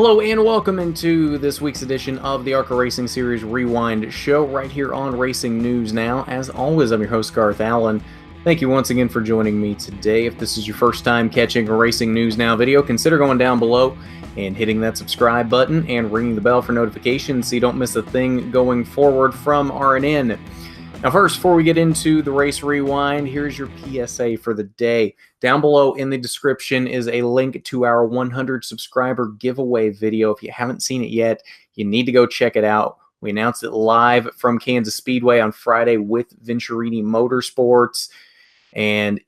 Hello and welcome into this week's edition of the ARCA Racing Series Rewind show right here on Racing News Now. As always, I'm your host, Garth Allen. Thank you once again for joining me today. If this is your first time catching a Racing News Now video, consider going down below and hitting that subscribe button and ringing the bell for notifications so you don't miss a thing going forward from RNN. Now first, before we get into the race rewind, here's your PSA for the day. Down below in the description is a link to our 100 subscriber giveaway video. If you haven't seen it yet, you need to go check it out. We announced it live from Kansas Speedway on Friday with Venturini Motorsports, and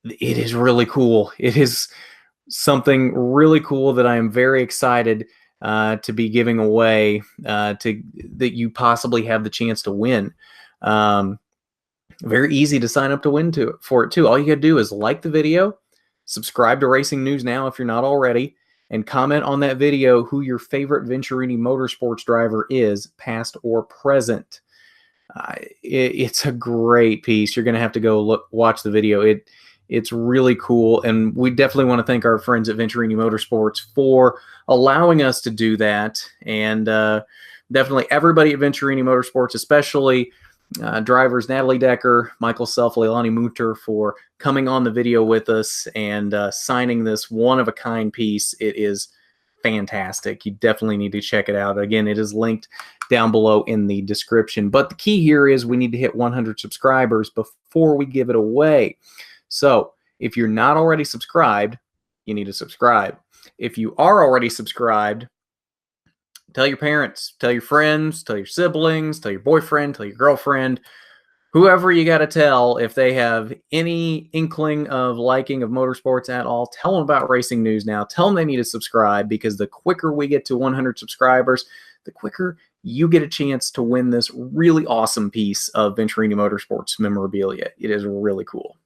it is really cool. It is something really cool that I am very excited to be giving away that you possibly have the chance to win. Very easy to sign up to win for it too. All you gotta do is like the video, subscribe to Racing News Now if you're not already, and comment on that video who your favorite Venturini Motorsports driver is, past or present. It's a great piece. You're gonna have to go watch the video. It's really cool, and we definitely want to thank our friends at Venturini Motorsports for allowing us to do that, and definitely everybody at Venturini Motorsports, especially drivers Natalie Decker, Michael Self, Leilani Munter, for coming on the video with us and signing this one-of-a-kind piece. It is fantastic. You definitely need to check it out. Again, it is linked down below in the description. But the key here is we need to hit 100 subscribers before we give it away. So if you're not already subscribed, you need to subscribe. If you are already subscribed, tell your parents, tell your friends, tell your siblings, tell your boyfriend, tell your girlfriend, whoever you got to tell. If they have any inkling of liking of motorsports at all, tell them about Racing News Now. Tell them they need to subscribe, because the quicker we get to 100 subscribers, the quicker you get a chance to win this really awesome piece of Venturini Motorsports memorabilia. It is really cool.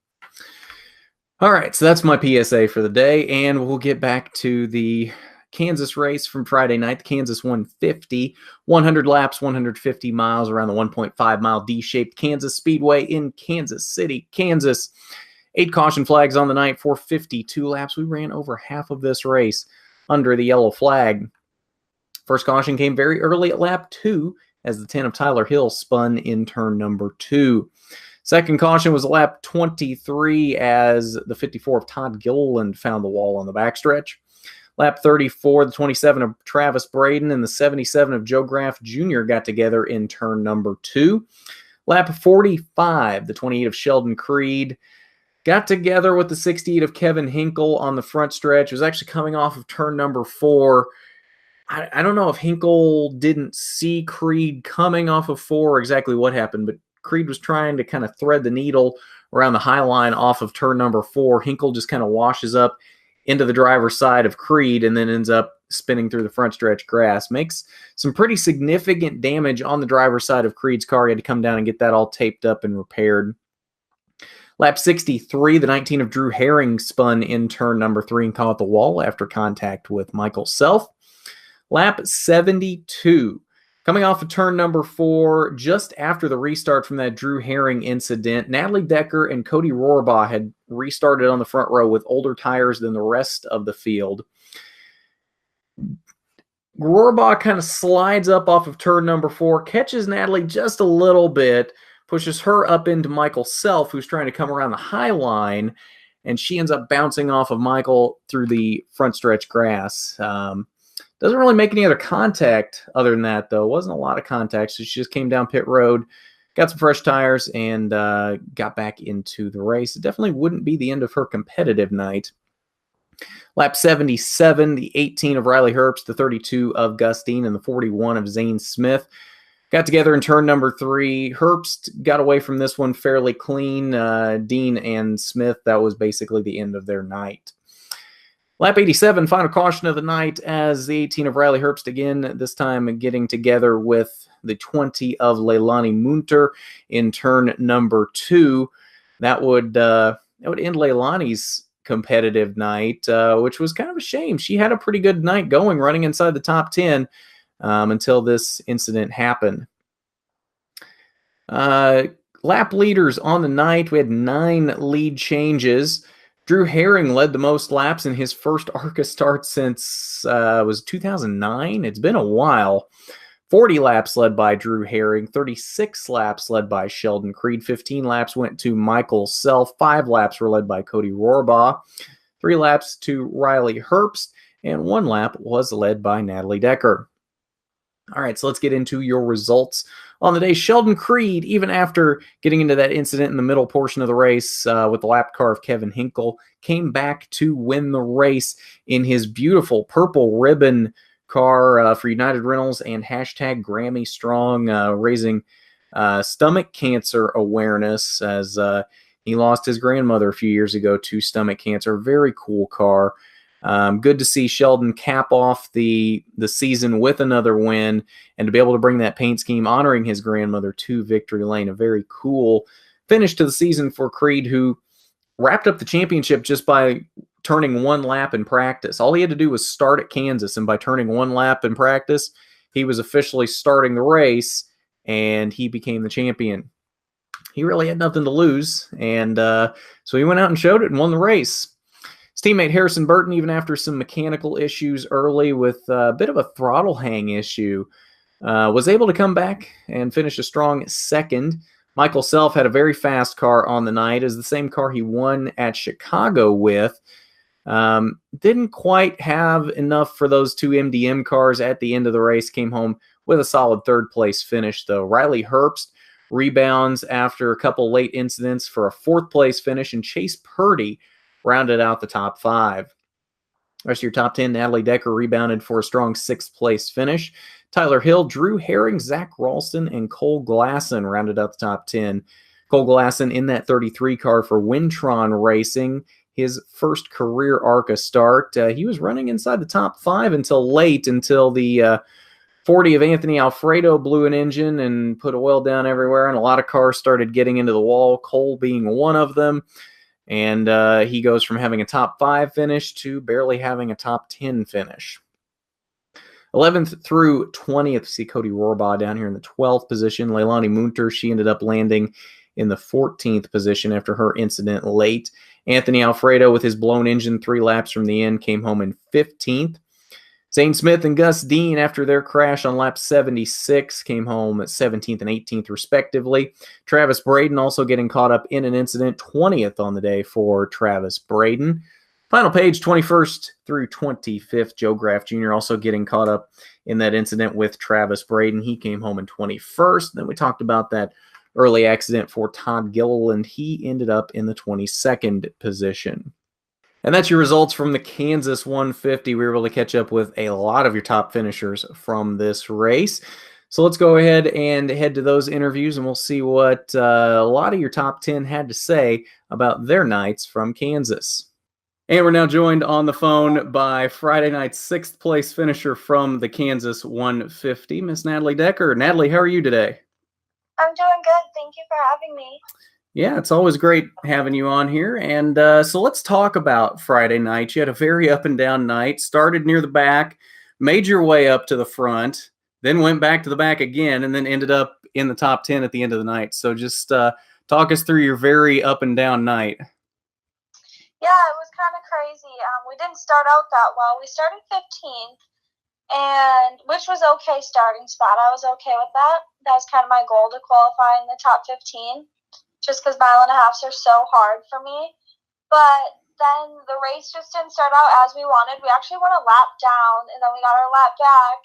All right, so that's my PSA for the day, and we'll get back to the Kansas race from Friday night, the Kansas 150, 100 laps, 150 miles around the 1.5 mile D-shaped Kansas Speedway in Kansas City, Kansas. 8 caution flags on the night for 52 laps. We ran over half of this race under the yellow flag. First caution came very early at lap 2 as the 10 of Tyler Hill spun in turn number 2. Second caution was lap 23 as the 54 of Todd Gilliland found the wall on the backstretch. Lap 34, the 27 of Travis Braden and the 77 of Joe Graff Jr. got together in turn number 2. Lap 45, the 28 of Sheldon Creed got together with the 68 of Kevin Hinkle on the front stretch. It was actually coming off of turn number 4. I don't know if Hinkle didn't see Creed coming off of 4 or exactly what happened, but Creed was trying to kind of thread the needle around the high line off of turn number 4. Hinkle just kind of washes up into the driver's side of Creed and then ends up spinning through the front stretch grass. Makes some pretty significant damage on the driver's side of Creed's car. He had to come down and get that all taped up and repaired. Lap 63, the 19 of Drew Herring spun in turn number 3 and caught the wall after contact with Michael Self. Lap 72, coming off of turn number 4, just after the restart from that Drew Herring incident, Natalie Decker and Cody Rohrbaugh had restarted on the front row with older tires than the rest of the field. Rohrbaugh kind of slides up off of turn number 4, catches Natalie just a little bit, pushes her up into Michael Self, who's trying to come around the high line, and she ends up bouncing off of Michael through the front stretch grass. Doesn't really make any other contact other than that, though. Wasn't a lot of contact. So she just came down pit road, got some fresh tires, and got back into the race. It definitely wouldn't be the end of her competitive night. Lap 77, the 18 of Riley Herbst, the 32 of Gus Dean, and the 41 of Zane Smith got together in turn number 3. Herbst got away from this one fairly clean. Dean and Smith, that was basically the end of their night. Lap 87, final caution of the night as the 18 of Riley Herbst again, this time getting together with the 20 of Leilani Munter in turn number 2. That would end Leilani's competitive night, which was kind of a shame. She had a pretty good night going, running inside the top 10 until this incident happened. Lap leaders on the night, we had 9 lead changes. Drew Herring led the most laps in his first ARCA start since was 2009. It's been a while. 40 laps led by Drew Herring, 36 laps led by Sheldon Creed, 15 laps went to Michael Self, 5 laps were led by Cody Rohrbaugh, 3 laps to Riley Herbst, and 1 lap was led by Natalie Decker. All right, so let's get into your results on the day. Sheldon Creed, even after getting into that incident in the middle portion of the race with the lap car of Kevin Hinkle, came back to win the race in his beautiful purple ribbon car for United Rentals and hashtag Grammy Strong, raising stomach cancer awareness as he lost his grandmother a few years ago to stomach cancer. Very cool car. Good to see Sheldon cap off the season with another win and to be able to bring that paint scheme honoring his grandmother to victory lane. A very cool finish to the season for Creed, who wrapped up the championship just by turning 1 lap in practice. All he had to do was start at Kansas, and by turning 1 lap in practice, he was officially starting the race, and he became the champion. He really had nothing to lose, and so he went out and showed it and won the race. His teammate Harrison Burton, even after some mechanical issues early with a bit of a throttle hang issue, was able to come back and finish a strong second. Michael Self had a very fast car on the night, as the same car he won at Chicago with. Didn't quite have enough for those 2 MDM cars at the end of the race, came home with a solid 3rd place finish, though. Riley Herbst rebounds after a couple late incidents for a 4th place finish, and Chase Purdy rounded out the top 5. The rest of your top 10, Natalie Decker rebounded for a strong 6th place finish. Tyler Hill, Drew Herring, Zach Ralston, and Cole Glasson rounded out the top 10. Cole Glasson in that 33 car for Wintron Racing, his first career ARCA start. He was running inside the top 5 until the 40 of Anthony Alfredo blew an engine and put oil down everywhere, and a lot of cars started getting into the wall, Cole being one of them. And he goes from having a top 5 finish to barely having a top 10 finish. 11th through 20th, see Cody Rohrbaugh down here in the 12th position. Leilani Munter, she ended up landing in the 14th position after her incident late. Anthony Alfredo, with his blown engine 3 laps from the end, came home in 15th. Zane Smith and Gus Dean, after their crash on lap 76, came home at 17th and 18th, respectively. Travis Braden also getting caught up in an incident, 20th on the day for Travis Braden. Final page, 21st through 25th. Joe Graff Jr. also getting caught up in that incident with Travis Braden. He came home in 21st. Then we talked about that early accident for Todd Gilliland. He ended up in the 22nd position. And that's your results from the Kansas 150. We were able to catch up with a lot of your top finishers from this race. So let's go ahead and head to those interviews, and we'll see what a lot of your top 10 had to say about their nights from Kansas. And we're now joined on the phone by Friday night's 6th place finisher from the Kansas 150, Miss Natalie Decker. Natalie, how are you today? I'm doing good. Thank you for having me. Yeah, it's always great having you on here. And so let's talk about Friday night. You had a very up and down night, started near the back, made your way up to the front, then went back to the back again, and then ended up in the top 10 at the end of the night. So just talk us through your very up and down night. Yeah, it was kind of crazy. We didn't start out that well. We started 15th, and which was okay starting spot. I was okay with that. That was kind of my goal, to qualify in the top 15, just because mile and a halves are so hard for me. But then the race just didn't start out as we wanted. We actually went a lap down, and then we got our lap back,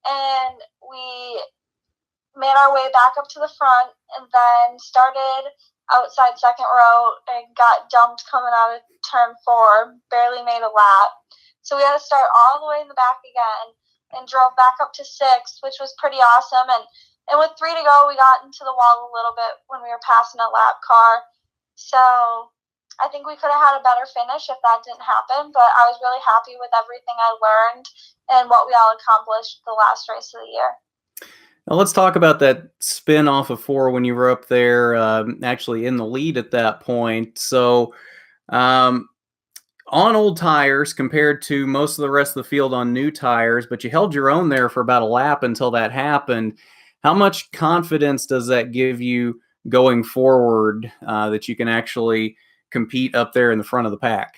and we made our way back up to the front, and then started outside second row and got dumped coming out of turn 4, barely made a lap. So we had to start all the way in the back again and drove back up to 6th, which was pretty awesome. And with 3 to go, we got into the wall a little bit when we were passing a lap car. So I think we could have had a better finish if that didn't happen, but I was really happy with everything I learned and what we all accomplished the last race of the year. Now let's talk about that spin off of 4 when you were up there, actually in the lead at that point. So on old tires compared to most of the rest of the field on new tires, but you held your own there for about a lap until that happened. How much confidence does that give you going forward that you can actually compete up there in the front of the pack.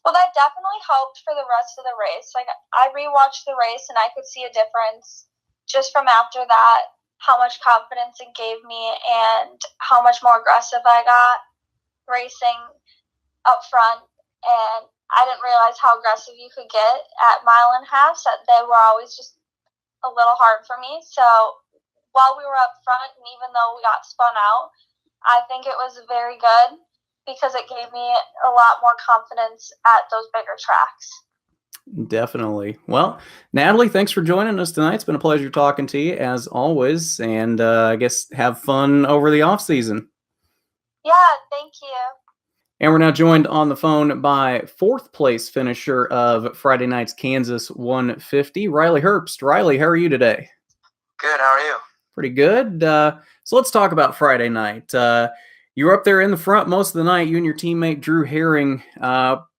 Well, that definitely helped for the rest of the race. Like, I rewatched the race, and I could see a difference just from after that, how much confidence it gave me and how much more aggressive I got racing up front. And I didn't realize how aggressive you could get at mile and a half. So they were always just a little hard for me. So while we were up front, and even though we got spun out, I think it was very good because it gave me a lot more confidence at those bigger tracks. Definitely. Well, Natalie, thanks for joining us tonight. It's been a pleasure talking to you as always, and I guess have fun over the off season. Yeah, thank you. And we're now joined on the phone by fourth place finisher of Friday night's Kansas 150, Riley Herbst. Riley, how are you today? Good. How are you? Pretty good. So let's talk about Friday night. You were up there in the front most of the night. You and your teammate Drew Herring,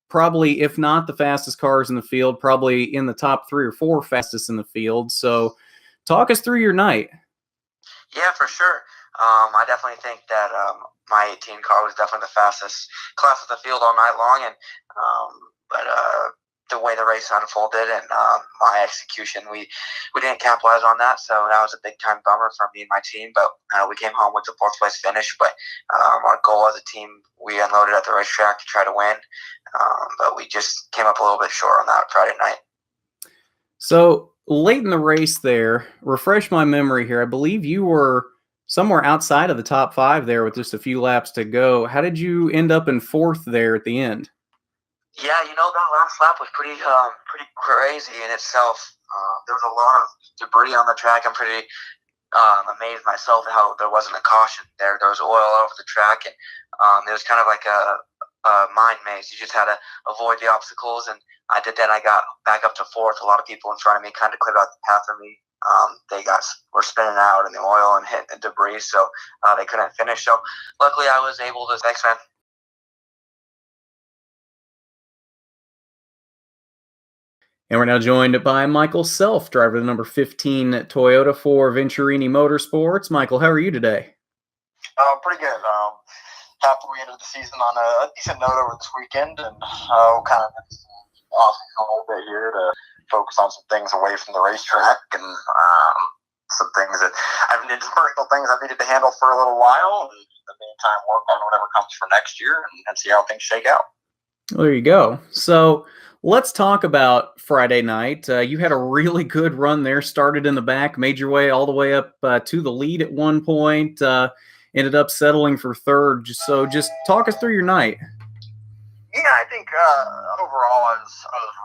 probably, if not the fastest cars in the field, probably in the top 3 or 4 fastest in the field. So talk us through your night. Yeah, for sure. I definitely think that my 18 car was definitely the fastest class of the field all night long, and but the way the race unfolded and my execution, we didn't capitalize on that, so that was a big time bummer for me and my team. But we came home with the 4th place finish. But our goal as a team, we unloaded at the racetrack to try to win, but we just came up a little bit short on that Friday night. So late in the race there, refresh my memory here, I believe you were somewhere outside of the top 5 there with just a few laps to go. How did you end up in 4th there at the end? Yeah, that last lap was pretty crazy in itself. There was a lot of debris on the track. I'm pretty amazed myself at how there wasn't a caution there. There was oil all over the track, and it was kind of like a mind maze. You just had to avoid the obstacles, and I did that. I got back up to 4th. A lot of people in front of me kind of cleared out the path for me. They were spinning out in the oil and hitting debris, so they couldn't finish. So luckily, I was able to. Thanks, man. And we're now joined by Michael Self, driver of the number 15 Toyota for Venturini Motorsports. Michael, how are you today? Pretty good. Happy we ended the season on a decent note over this weekend, and we'll kind of off a little bit here to focus on some things away from the racetrack and some things that I've needed, personal things I've needed to handle for a little while, and in the meantime work on whatever comes for next year and see how things shake out. Well, there you go. So let's talk about Friday night. You had a really good run there, started in the back, made your way all the way up to the lead at one point, ended up settling for 3rd. So just talk us through your night. Yeah, I think overall I was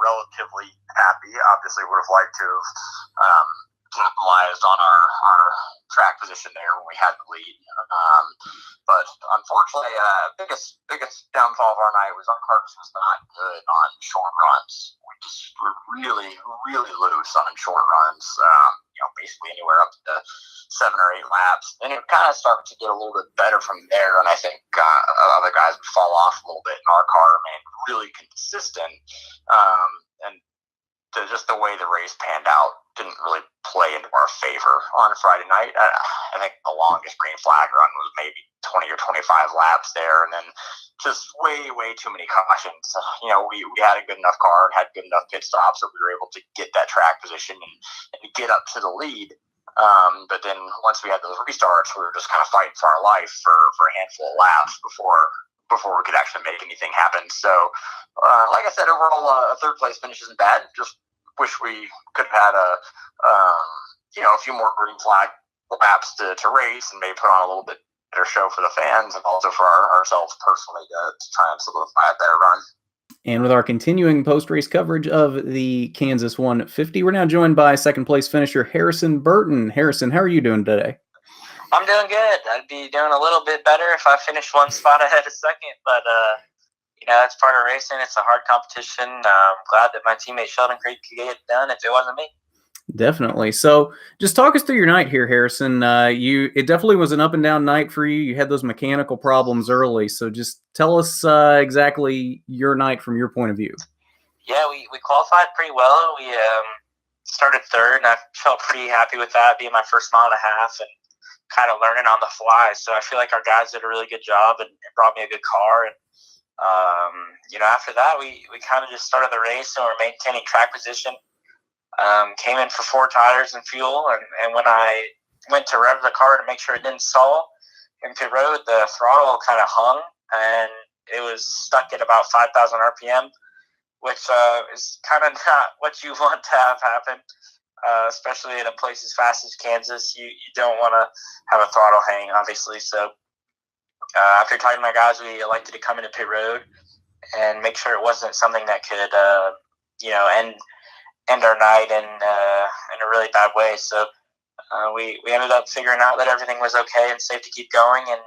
relatively happy. Obviously would have liked to have capitalized on our track position there when we had the lead. But unfortunately, biggest downfall of our night was our cars was not good on short runs. We just were really, really loose on short runs. Basically anywhere up to 7 or 8 laps. Then it kind of started to get a little bit better from there, and I think other guys would fall off a little bit, and our car remained really consistent. And just the way the race panned out didn't really play into our favor on Friday night. I think the longest green flag run was maybe 20 or 25 laps there, and then just way too many cautions. We had a good enough car and had good enough pit stops that we were able to get that track position and get up to the lead. But then once we had those restarts, we were just kind of fighting for our life for a handful of laps before we could actually make anything happen. So, like I said, overall, a 3rd place finish isn't bad. Just wish we could have had a few more green flag laps to race and maybe put on a little bit better show for the fans and also for ourselves personally to try and solidify a better run. And with our continuing post-race coverage of the Kansas 150, we're now joined by 2nd place finisher Harrison Burton. Harrison, how are you doing today? I'm doing good. I'd be doing a little bit better if I finished 1 spot ahead of 2nd, but that's part of racing. It's a hard competition. I'm glad that my teammate Sheldon Creed could get it done if it wasn't me. Definitely. So just talk us through your night here, Harrison. It definitely was an up and down night for you. You had those mechanical problems early. So just tell us exactly your night from your point of view. Yeah, we qualified pretty well. We started 3rd, and I felt pretty happy with that, being my first mile and a half, and kind of learning on the fly. So I feel like our guys did a really good job and brought me a good car. And after that, we kind of just started the race and we're maintaining track position. Came in for 4 tires and fuel, and when I went to rev the car to make sure it didn't stall in pit road, the throttle kind of hung and it was stuck at about 5,000 RPM, which is kind of not what you want to have happen, especially in a place as fast as Kansas. You don't want to have a throttle hang, obviously. So after talking to my guys, we elected to come into pit road and make sure it wasn't something that could, end our night in a really bad way. So we ended up figuring out that everything was okay and safe to keep going. And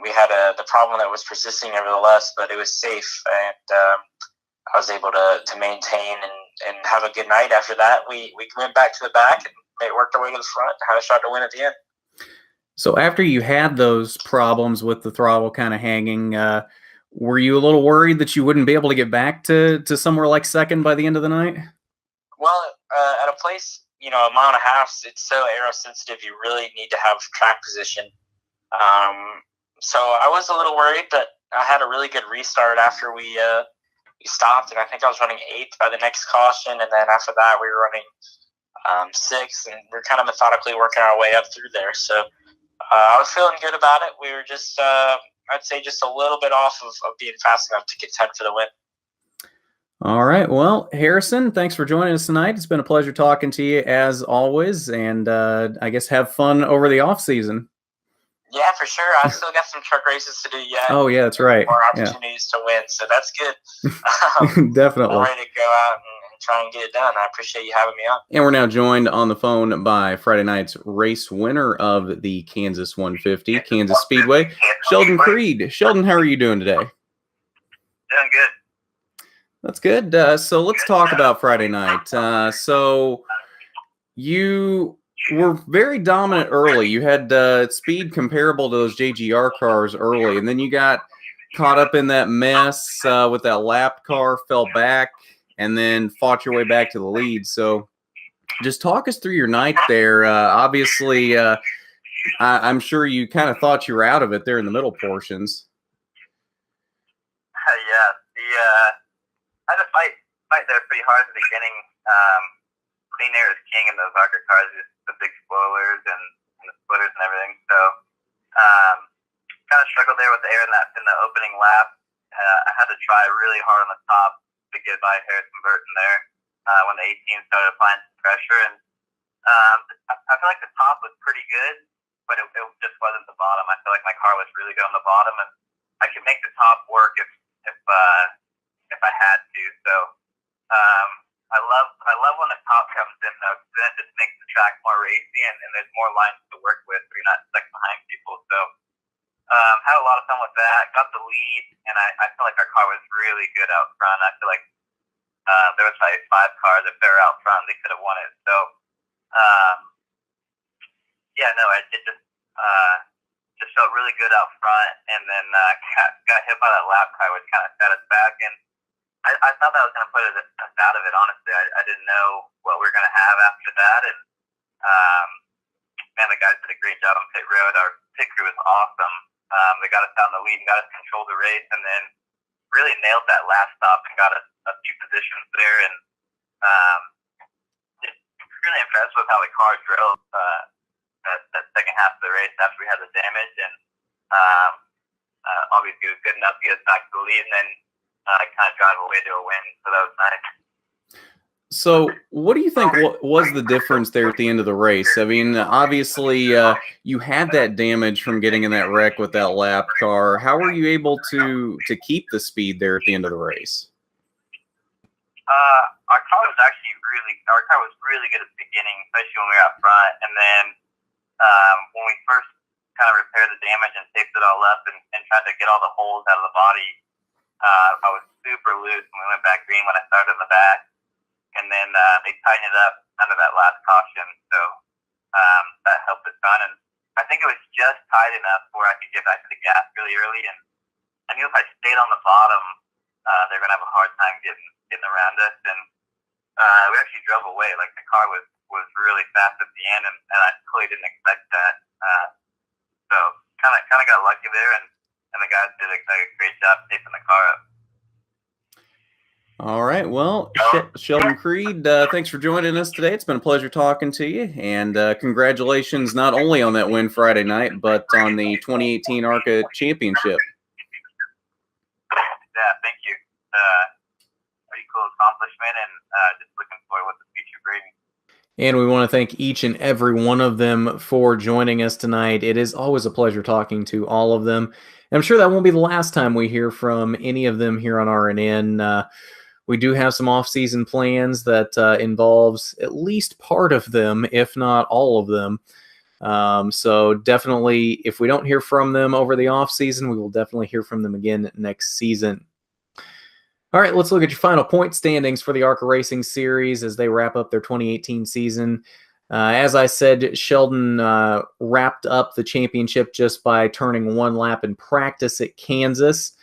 we had the problem that was persisting nevertheless, but it was safe, and I was able to maintain and have a good night. After that, we went back to the back and worked our way to the front and had a shot to win at the end. So after you had those problems with the throttle kind of hanging, were you a little worried that you wouldn't be able to get back to somewhere like second by the end of the night? Well, at a place, a mile and a half, it's so aero sensitive, you really need to have track position. So I was a little worried, but I had a really good restart after we stopped, and I think I was running 8th by the next caution, and then after that we were running 6th, and we are kind of methodically working our way up through there. So I was feeling good about it. We were just, I'd say, just a little bit off of being fast enough to contend for the win. All right. Well, Harrison, thanks for joining us tonight. It's been a pleasure talking to you as always, and I guess have fun over the off season. Yeah, for sure. I still got some truck races to do yet. Oh, yeah, that's right. More opportunities to win, so that's good. Definitely. I'm ready to go out and try and get it done. I appreciate you having me on. And we're now joined on the phone by Friday night's race winner of the Kansas 150, Kansas Speedway, Sheldon Creed. Sheldon, how are you doing today? Doing good. That's good. So let's talk about Friday night. So you were very dominant early. You had speed comparable to those JGR cars early, and then you got caught up in that mess with that lap car, fell back, and then fought your way back to the lead. So just talk us through your night there. Obviously, I'm sure you kind of thought you were out of it there in the middle portions. Yeah, I had to fight there pretty hard at the beginning. Clean air is king in those ARCA cars, the big spoilers and the splitters and everything. So kind of struggled there with the air in the opening lap. I had to try really hard on the top to get by Herbst and Burton there when the 18 started applying some pressure. And I feel like the top was pretty good, but it just wasn't the bottom. I feel like my car was really good on the bottom, and I could make the top work if I had to. So I love when the top comes in though, because then it just makes the track more racy and there's more lines to work with, so you're not stuck behind people. So had a lot of fun with that. Got the lead, and I feel like our car was really good out front. I feel like there was probably 5 cars if they were out front, they could have won it. So it just felt really good out front, and then got hit by that lap car, which kind of set us back. And I thought that was going to put us out of it, honestly. I didn't know what we were going to have after that. And, man, the guys did a great job on pit road. Our pit crew was awesome. They got us out in the lead and got us to control the race, and then really nailed that last stop and got us a few positions there. And just really impressed with how the car drove that second half of the race after we had the damage. And obviously it was good enough to get us back to the lead, and then kind of drive away to a win, so that was nice. So what do you think was the difference there at the end of the race? I mean, obviously you had that damage from getting in that wreck with that lap car. How were you able to keep the speed there at the end of the race? Our car was really good at the beginning, especially when we were up front. And then when we first kind of repaired the damage and taped it all up and tried to get all the holes out of the body, I was super loose when we went back green when I started in the back. And then they tightened it up under that last caution, so that helped us run. And I think it was just tight enough where I could get back to the gas really early. And I knew if I stayed on the bottom, they're going to have a hard time getting around us. And we actually drove away. Like, the car was was really fast at the end, and I totally didn't expect that. So kind of got lucky there, and the guys did a great job taping the car up. All right. Well, Sheldon Creed, thanks for joining us today. It's been a pleasure talking to you, and congratulations not only on that win Friday night, but on the 2018 ARCA Championship. Yeah, thank you. Pretty cool accomplishment, and just looking forward what the future brings. And we want to thank each and every one of them for joining us tonight. It is always a pleasure talking to all of them. And I'm sure that won't be the last time we hear from any of them here on RNN. We do have some off-season plans that involves at least part of them, if not all of them. So definitely, if we don't hear from them over the off-season, we will definitely hear from them again next season. All right, let's look at your final point standings for the ARCA Racing Series as they wrap up their 2018 season. As I said, Sheldon wrapped up the championship just by turning one lap in practice at Kansas.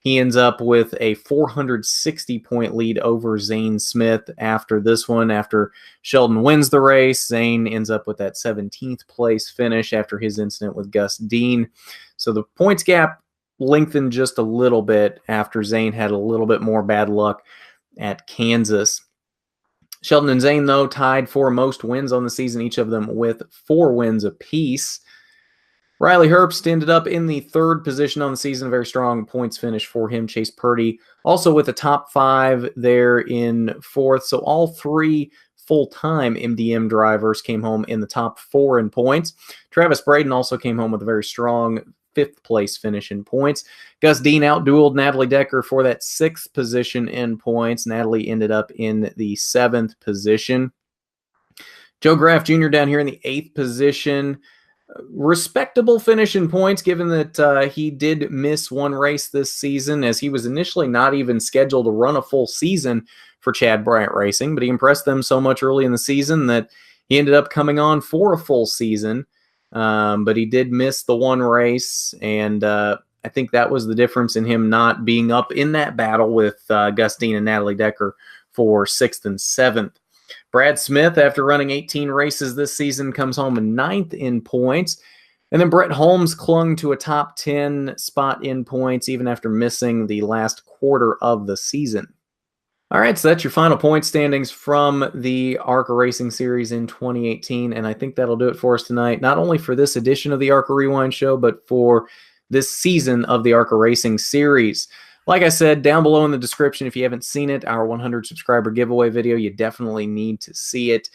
He ends up with a 460-point lead over Zane Smith after this one. After Sheldon wins the race, Zane ends up with that 17th place finish after his incident with Gus Dean. So the points gap lengthened just a little bit after Zane had a little bit more bad luck at Kansas. Sheldon and Zane, though, tied for most wins on the season, each of them with 4 wins apiece. Riley Herbst ended up in the 3rd position on the season, a very strong points finish for him. Chase Purdy also with a top 5 there in 4th. So all 3 full-time MDM drivers came home in the top 4 in points. Travis Braden also came home with a very strong 5th place finish in points. Gus Dean outdueled Natalie Decker for that 6th position in points. Natalie ended up in the 7th position. Joe Graff Jr. down here in the 8th position. Respectable finish in points, given that he did miss one race this season, as he was initially not even scheduled to run a full season for Chad Bryant Racing, but he impressed them so much early in the season that he ended up coming on for a full season. But he did miss the one race, and I think that was the difference in him not being up in that battle with Gus Dean and Natalie Decker for 6th and 7th. Brad Smith, after running 18 races this season, comes home in 9th in points. And then Brett Holmes clung to a top 10 spot in points, even after missing the last quarter of the season. All right, so that's your final point standings from the ARCA Racing Series in 2018, and I think that'll do it for us tonight, not only for this edition of the ARCA Rewind Show, but for this season of the ARCA Racing Series. Like I said, down below in the description, if you haven't seen it, our 100 subscriber giveaway video, you definitely need to see it.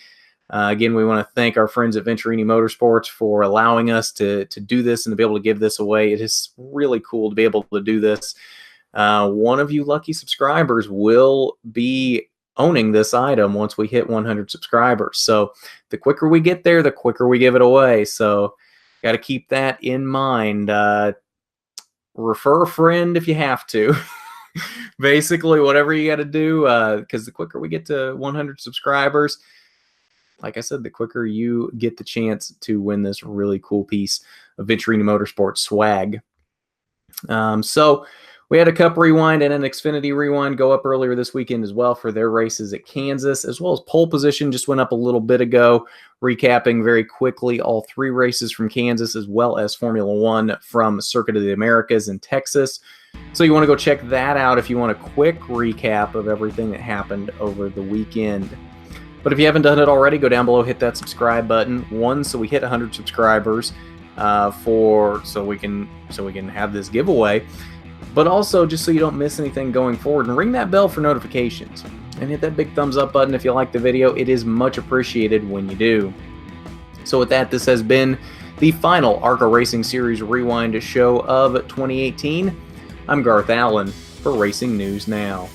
Again, we want to thank our friends at Venturini Motorsports for allowing us to do this and to be able to give this away. It is really cool to be able to do this. One of you lucky subscribers will be owning this item once we hit 100 subscribers. So the quicker we get there, the quicker we give it away. So got to keep that in mind. Refer a friend if you have to. Basically, whatever you got to do, because the quicker we get to 100 subscribers, like I said, the quicker you get the chance to win this really cool piece of Venturini Motorsports swag. So we had a Cup Rewind and an Xfinity Rewind go up earlier this weekend as well for their races at Kansas, as well as pole position just went up a little bit ago, recapping very quickly all 3 races from Kansas, as well as Formula One from Circuit of the Americas in Texas. So you want to go check that out if you want a quick recap of everything that happened over the weekend. But if you haven't done it already, go down below, hit that subscribe button. One, so we hit 100 subscribers so we can have this giveaway. But also just so you don't miss anything going forward, and ring that bell for notifications. And hit that big thumbs up button if you like the video. It is much appreciated when you do. So with that, this has been the final ARCA Racing Series Rewind show of 2018. I'm Garth Allen for Racing News Now.